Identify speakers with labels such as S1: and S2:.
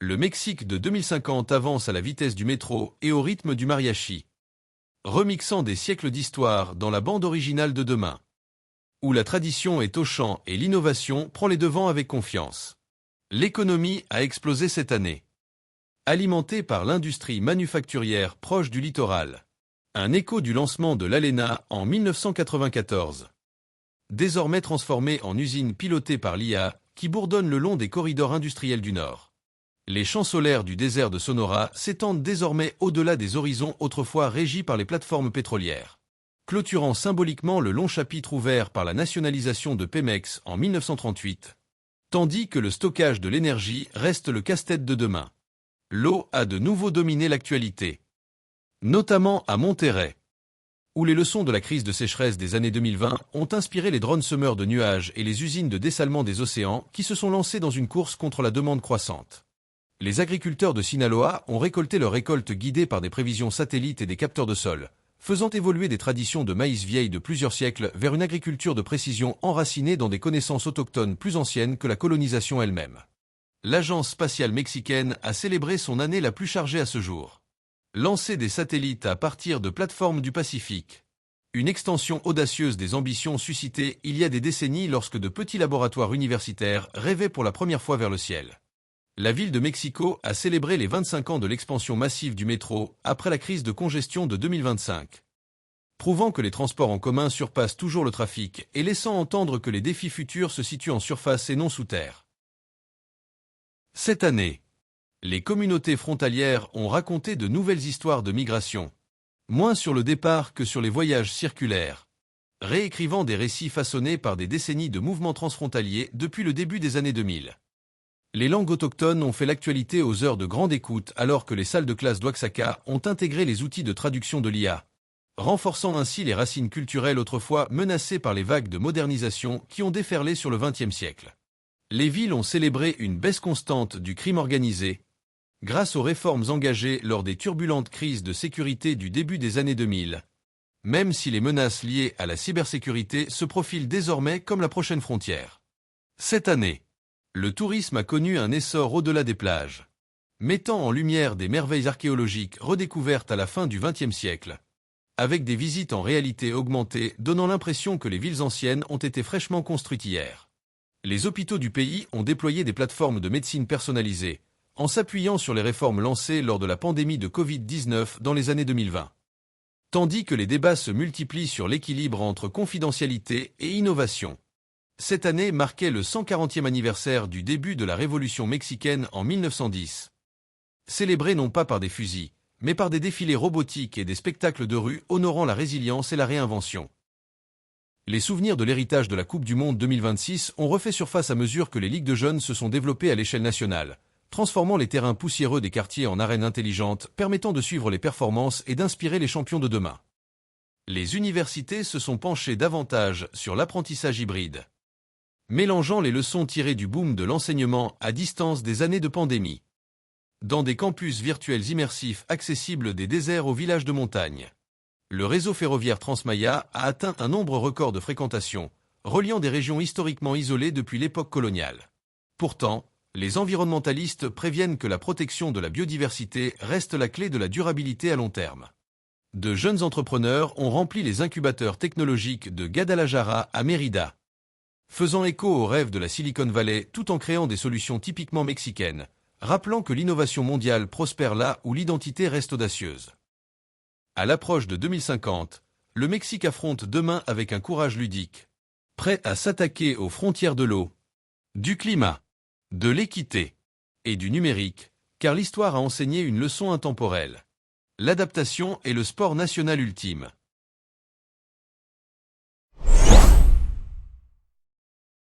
S1: Le Mexique de 2050 avance à la vitesse du métro et au rythme du mariachi, remixant des siècles d'histoire dans la bande originale de demain, où la tradition est au chant et l'innovation prend les devants avec confiance. L'économie a explosé cette année, alimentée par l'industrie manufacturière proche du littoral. Un écho du lancement de l'ALENA en 1994. Désormais transformée en usine pilotée par l'IA, qui bourdonne le long des corridors industriels du Nord. Les champs solaires du désert de Sonora s'étendent désormais au-delà des horizons autrefois régis par les plateformes pétrolières, clôturant symboliquement le long chapitre ouvert par la nationalisation de Pemex en 1938, tandis que le stockage de l'énergie reste le casse-tête de demain. L'eau a de nouveau dominé l'actualité, notamment à Monterrey, où les leçons de la crise de sécheresse des années 2020 ont inspiré les drones semeurs de nuages et les usines de dessalement des océans qui se sont lancées dans une course contre la demande croissante. Les agriculteurs de Sinaloa ont récolté leur récolte guidée par des prévisions satellites et des capteurs de sol, faisant évoluer des traditions de maïs vieilles de plusieurs siècles vers une agriculture de précision enracinée dans des connaissances autochtones plus anciennes que la colonisation elle-même. L'agence spatiale mexicaine a célébré son année la plus chargée à ce jour. Lancer des satellites à partir de plateformes du Pacifique. Une extension audacieuse des ambitions suscitées il y a des décennies lorsque de petits laboratoires universitaires rêvaient pour la première fois vers le ciel. La ville de Mexico a célébré les 25 ans de l'expansion massive du métro après la crise de congestion de 2025. Prouvant que les transports en commun surpassent toujours le trafic et laissant entendre que les défis futurs se situent en surface et non sous terre. Cette année, les communautés frontalières ont raconté de nouvelles histoires de migration, moins sur le départ que sur les voyages circulaires, réécrivant des récits façonnés par des décennies de mouvements transfrontaliers depuis le début des années 2000. Les langues autochtones ont fait l'actualité aux heures de grande écoute alors que les salles de classe d'Oaxaca ont intégré les outils de traduction de l'IA, renforçant ainsi les racines culturelles autrefois menacées par les vagues de modernisation qui ont déferlé sur le XXe siècle. Les villes ont célébré une baisse constante du crime organisé, grâce aux réformes engagées lors des turbulentes crises de sécurité du début des années 2000, même si les menaces liées à la cybersécurité se profilent désormais comme la prochaine frontière. Cette année, le tourisme a connu un essor au-delà des plages, mettant en lumière des merveilles archéologiques redécouvertes à la fin du XXe siècle, avec des visites en réalité augmentée donnant l'impression que les villes anciennes ont été fraîchement construites hier. Les hôpitaux du pays ont déployé des plateformes de médecine personnalisée, en s'appuyant sur les réformes lancées lors de la pandémie de Covid-19 dans les années 2020. Tandis que les débats se multiplient sur l'équilibre entre confidentialité et innovation. Cette année marquait le 140e anniversaire du début de la Révolution mexicaine en 1910. Célébré non pas par des fusils, mais par des défilés robotiques et des spectacles de rue honorant la résilience et la réinvention. Les souvenirs de l'héritage de la Coupe du Monde 2026 ont refait surface à mesure que les ligues de jeunes se sont développées à l'échelle nationale, transformant les terrains poussiéreux des quartiers en arènes intelligentes permettant de suivre les performances et d'inspirer les champions de demain. Les universités se sont penchées davantage sur l'apprentissage hybride, mélangeant les leçons tirées du boom de l'enseignement à distance des années de pandémie. Dans des campus virtuels immersifs accessibles des déserts aux villages de montagne. Le réseau ferroviaire Transmaya a atteint un nombre record de fréquentation, reliant des régions historiquement isolées depuis l'époque coloniale. Pourtant, les environnementalistes préviennent que la protection de la biodiversité reste la clé de la durabilité à long terme. De jeunes entrepreneurs ont rempli les incubateurs technologiques de Guadalajara à Mérida, faisant écho aux rêves de la Silicon Valley tout en créant des solutions typiquement mexicaines, rappelant que l'innovation mondiale prospère là où l'identité reste audacieuse. À l'approche de 2050, le Mexique affronte demain avec un courage ludique, prêt à s'attaquer aux frontières de l'eau, du climat, de l'équité et du numérique, car l'histoire a enseigné une leçon intemporelle. L'adaptation est le sport national ultime.